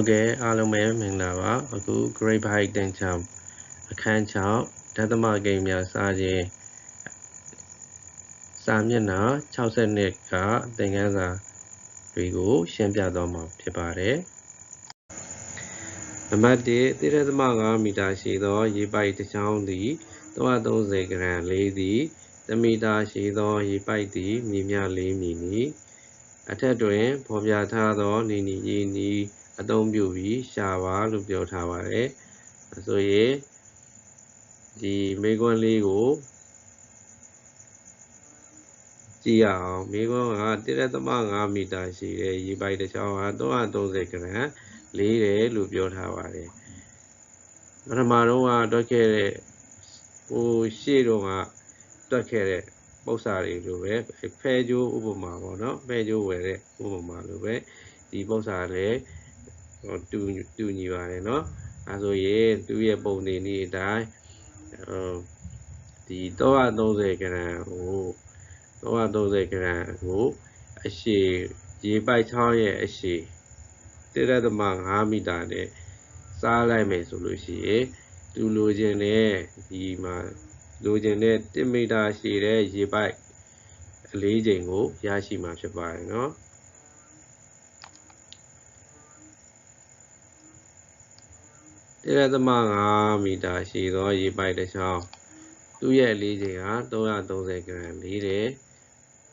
ဟုတ်ကဲ့အားလုံးပဲမင်္ဂလာပါအခု Grade 5တင်ချောင်းအခန်း6ဓာတ်သမဂိမ်းများစာခြင်းစာမျက်နှာ62ကသင်ခန်းစာတွေကိုရှင်းပြသွားမှာဖြစ်ပါတယ်နံပါတ်1တိရသမ5မီတာရှိသောရေပိုက်တစ်ချောင်းသည်330 ဂရမ်လေးသည်1 မီတာရှိသောရေပိုက်သည်မြေမြ4 မီလီအထက်တွင်ဖော်ပြထားသောနေနီရင်းနီးအသုံးပြုပြီးရှာပါလို့ပြောထားပါတယ်ဆိုရင်ဒီမေးခွန်းလေးကိုကြည့်ရအောင်မေးခွန်းက1.5 မီတာရှိတဲ့ရေပိုက်တစ်ချောင်းက330 ဂရမ်လေးတယ်လို့ပြောထားပါတယ်ပထမတော့ကတွက်ခဲ့တဲ့ရှေ့တော့ကတွက်ခဲ့တဲ့ပု္ပ္ပာတွေလိုပဲဖဲကြိုးဥပမာပေါ့နော်ဖဲကြိုးဝယ်တဲ့ဥပမာလိုပဲဒီပု္ပ္ပာလည်းတူညီပါတယ်เนาะအဲဆိုရင်သူရဲ့ပုံနေနည်းအတိုင်းဒီ330 ဂရမ်ကိုအရှည်ရေပိုက်ချောင်းရဲ့အရှည်1.5 မီတာနဲ့စားလိုက်မယ်ဆိုလို့ရှိရင်သူလိုချင်တဲ့ဒီမှာလိုချင်တဲ့1 မီတာရှည်တဲ့ရေပိုက်အလေးချိန်ကိုရရှိမှာဖြစ်ပါတယ်เนาะ1.5 မီတာရှိသောရေပိုက်တစ်ချောင်းသူ့ရဲ့အလေးချိန်ဟာ330 ဂရမ်လေးတယ်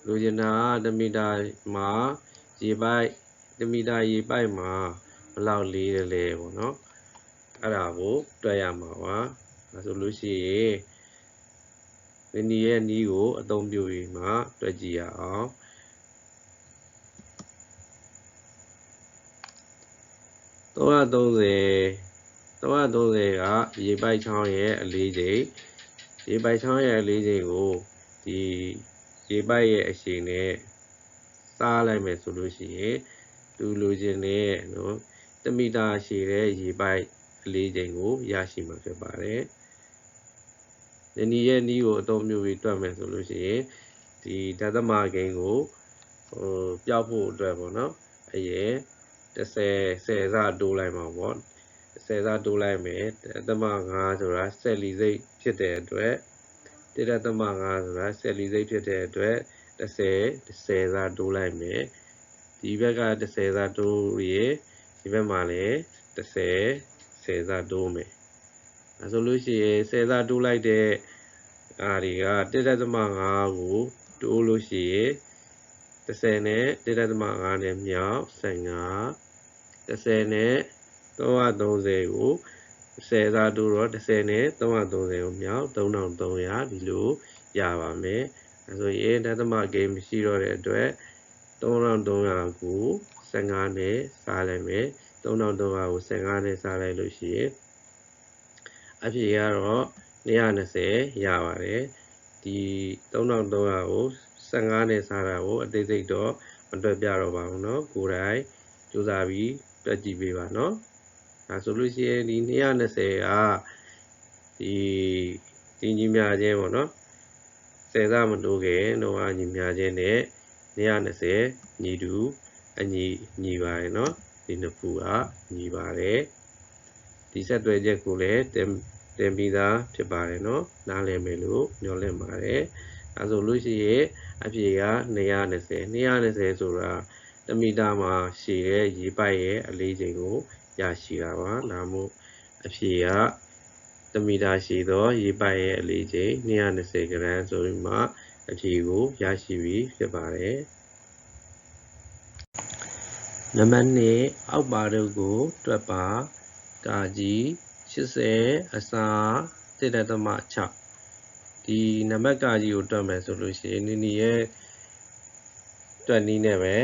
လိုချင်တာက1 မီတာမှာရေပိုက်1 မီတာရေပိုက်မှာဘယ်လောက်လေးတယ်လဲပေါ့နော်အဲ့ဒါကိုတွက်ရမှာပါဒါဆိုလို့ရှိရင်ဒီနည်းရဲ့နည်းကိုအသုံးပြုပြီးမှတွက်ကြည့်ရအောင်330ကရေပိုက်ချောင်းရဲ့အလေးချိန်ရေပိုက်ချောင်းရဲ့အလေးချိန်ကိုဒီရေပိုက်ရဲ့အရှည်နဲ့စားလိုက်မယ်ဆိုလို့ရှိရင်သူလိုချင်တဲ့နော်1 မီတာရှည်တဲ့ရေပိုက်အလေးချိန်ကိုရရှိမှာဖြစ်ပါတယ်ဒီနည်းရဲ့နည်းကိုအသုံးပြုပြီးတွက်မယ်ဆိုလို့ရှိရင်ဒီဓာတ်သမဂိမ်းကိုပျောက်ဖို့အတွက်ပေါ့နော်အရင်10စတိုးလိုက်မှာပေါ့10စတိုးလိုက်မယ်1.5ဆိုတာဆက်လီစိတ်ဖြစ်တဲ့အတွက်1.5ဆိုတာဆက်လီစိတ်ဖြစ်တဲ့အတွက်10စတိုးလိုက်မယ်ဒီဘက်က10စတိုးရင်ဒီဘက်မှာလည်း10စတိုးမယ်အဲဆိုလို့ရှိရင်10စတိုးလိုက်တဲ့အားတွေက1.5ကိုတိုးလို့ရှိရင်10နဲ့1.5နဲ့မြောက်15 10နဲ့330ကို10စတိုးတော့10နဲ့330ကိုမြောက်3300ဒီလိုရပါမယ်အဲဆိုရင်ဓာတ်သမဂိမ်းမရှိတော့တဲ့အတွက်3300ကို15နဲ့စားလိုက်မယ်3300ကို15နဲ့စားလိုက်လို့ရှိရင်အဖြေကတော့220ရပါတယ်ဒီ3300ကို15နဲ့စားတာကိုအသေးစိတ်တော့မတွက်ပြတော့ပါဘူးเนาะကိုယ်တိုင်စူးစမ်းပြီးတွက်ကြည့်ပေးပါเนาะဒါဆိုလို့ရှိရင်ဒီ220ကဒီညီမျှခြင်းပေါ့เนาะ10စမတိုးခင်တော့ညီမျှခြင်းနဲ့220ညီတူအညီပါတယ်เนาะဒီနှစ်ခုကညီပါတယ်ဒီဆက်တွဲချက်ကိုလည်းတင်ပြီးသားဖြစ်ပါတယ်เนาะနားလည်မယ်လို့ညွှန်လင့်ပါတယ်အဲဆိုလို့ရှိရင်အဖြေက220ဆိုတာ1 မီတာမှာရှည်တဲ့ရေပိုက်ရဲ့အလေးချိန်ကိုရရှိတာပါဒါမို့အဖြေက1 မီတာရှည်သောရေပိုက်ရဲ့အလေးချိန်220 ဂရမ်ဆိုပြီးမှအဖြေကိုရရှိပြီးဖြစ်ပါတယ်နံပါတ်2အောက်ပါတို့ကိုတွက်ပါကာကြီး80အစား1.6ဒီနံပါတ်ကာကြီးကိုတွက်မယ်ဆိုလို့ရှိရင်နီရဲ့တွက်နည်းနဲ့ပဲ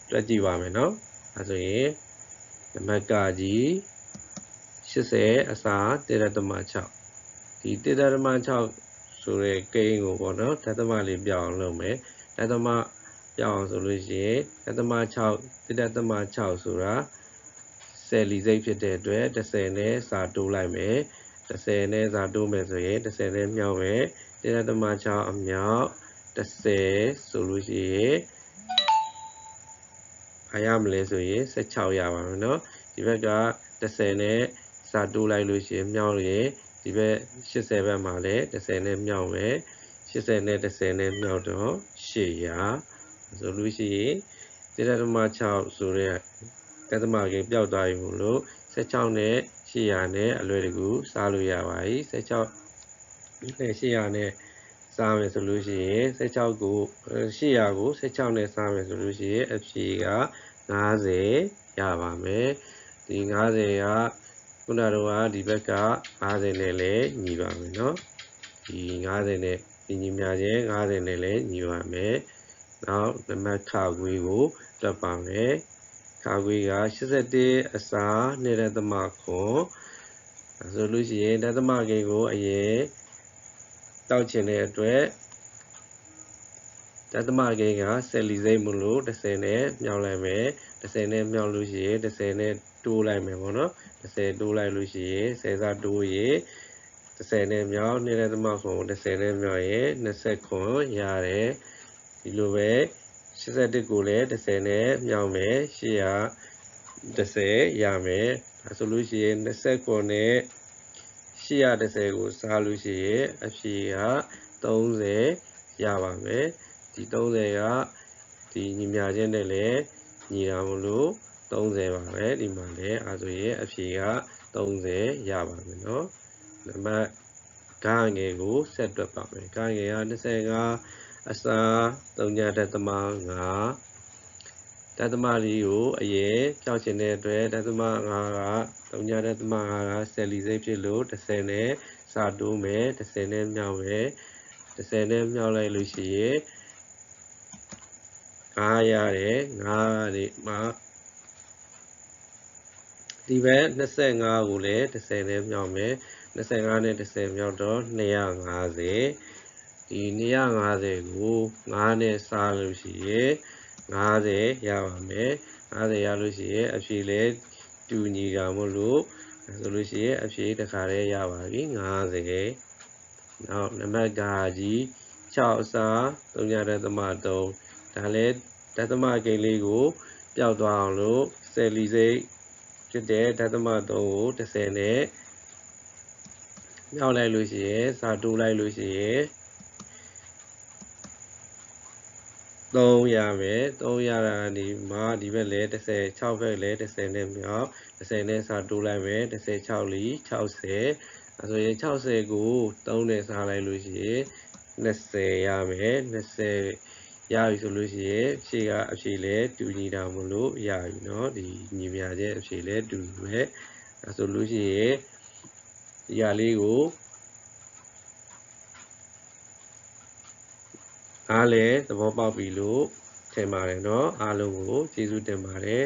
တွက်ကြည့်ပါမယ်เนาะအဲဆိုရင်နံပါတ်ကာကြီး80အစား1.6ဒီ1.6ဆိုတဲ့ကိန်းကိုပေါ့နော်ဓာတ်သမလေးပြောင်းအောင်လုပ်မယ်ဓာတ်သမပြောင်းအောင်ဆိုလို့ရှိရင်ဓာတ်သမ1.6ဆိုတာ10လီစိတ်ဖြစ်တဲ့အတွက်10နဲ့စာတိုးလိုက်မယ်10နဲ့စာတိုးမယ်ဆိုရင်10နဲ့မြောက်မယ်1.6အမြောက်10ဆိုလို့ရှိရင် ဘာရမလဲဆိုရင်16ရပါမယ်เนาะဒီဘက်က10နဲ့စာတိုးလိုက်လို့ရှိရင်မြောက်ရင်ဒီဘက်80ဘက်မှာလည်း10နဲ့မြောက်မယ်80နဲ့10နဲ့မြောက်တော့800ဆိုလို့ရှိရင်1.6ဆိုတဲ့ကသမကိန်းပျောက်သွားပြီမို့လို့16နဲ့800နဲ့အလွယ်တကူစားလို့ရပါပြီ16နဲ့800နဲ့စားမယ်ဆိုလို့ရှိရင်16ကို800ကို16နဲ့စားမယ်ဆိုလို့ရှိရင်အဖြေက50ရပါမယ်ဒီ50ကခုနကတော့ဒီဘက်က50နဲ့လည်းညီပါမယ်เนาะဒီ50နဲ့ညီမျှခြင်း50နဲ့လည်းညီပါမယ်နောက်နံပါတ်ခခွေးကိုတွက်ပါမယ်ခခွေးက81အစား2.9ဆိုလို့ရှိရင်ဒသမကိန်းကိုအရင်တောက်ချင်တဲ့အတွက်ဒသမကိန်းက10လီစိတ်မလို့10နဲ့မြောက်လိုက်မယ်10နဲ့မြောက်လို့ရှိရင်10နဲ့တိုးလိုက်မယ်ပေါ့နော်10တိုးလိုက်လို့ရှိရင်10စားတိုးရင်10နဲ့မြောက်2.9 10နဲ့မြောက်ရင်29ရတယ်ဒီလိုပဲ81ကိုလည်း10နဲ့မြောက်မယ်810ရမယ်ဒါဆိုလို့ရှိရင်29နဲ့810ကိုစားလို့ရှိရင်အဖြေက30ရပါမယ်ဒီ30ကဒီညီမျှခြင်းနဲ့လည်းညီတာမလို့30ပါပဲဒီမှာလည်းအဲဆိုရင်အဖြေက30ရပါမယ်เนาะနံပါတ်ဂငယ်ကိုဆက်တွက်ပါမယ်ဂငယ်က25အစား3.5ဒသမလေးကိုအရင်ကြောက်ချင်တဲ့အတွက်ဒသမ5က3.5က10လီစိတ်ဖြစ်လို့10နဲ့စာတိုးမယ်10နဲ့မြောက်မယ်10နဲ့မြောက်လိုက်လို့ရှိရင်9ရတယ်9ကနေမှဒီဘက်25ကိုလည်း10နဲ့မြောက်မယ်25နဲ့10မြောက်တော့250ဒီ250ကို9နဲ့စားလို့ရှိရင်50ရပါမယ်50ရလို့ရှိရင်အဖြေလဲတူညီတာမို့လို့ဆိုလို့ရှိရင်အဖြေတစ်ခါတည်းရပါပြီ50နောက်နံပါတ်ကကြီး6အစား3.3ဒါလည်းဒသမကိန်းလေးကိုပျောက်သွားအောင်လို့10လီစိတ်ဖြစ်တဲ့ဒသမ3ကို10နဲ့မြောက်လိုက်လို့ရှိရင်စာတိုးလိုက်လို့ရှိရင်3ရမယ်3ရတာဒီမှာဒီဘက်လဲ10 6ဘက်လဲ10နဲ့မြောက်10နဲ့စာတိုးလိုက်မယ်10 6လီ60အဲဆိုရင်60ကို3နဲ့စားလိုက်လို့ရှိရင်20ရမယ်20ရပြီဆိုလို့ရှိရင်ဖြေကအဖြေလဲတူညီတာမလို့ရပြီเนาะဒီညီမျှခြင်းအဖြေလဲတူမယ်အဲဆိုလို့ရှိရင်ဒီဟာလေးကိုအားလည်းသဘောပေါက်ပြီလို့ထင်ပါတယ်เนาะအားလုံးကိုကျေးဇူးတင်ပါတယ်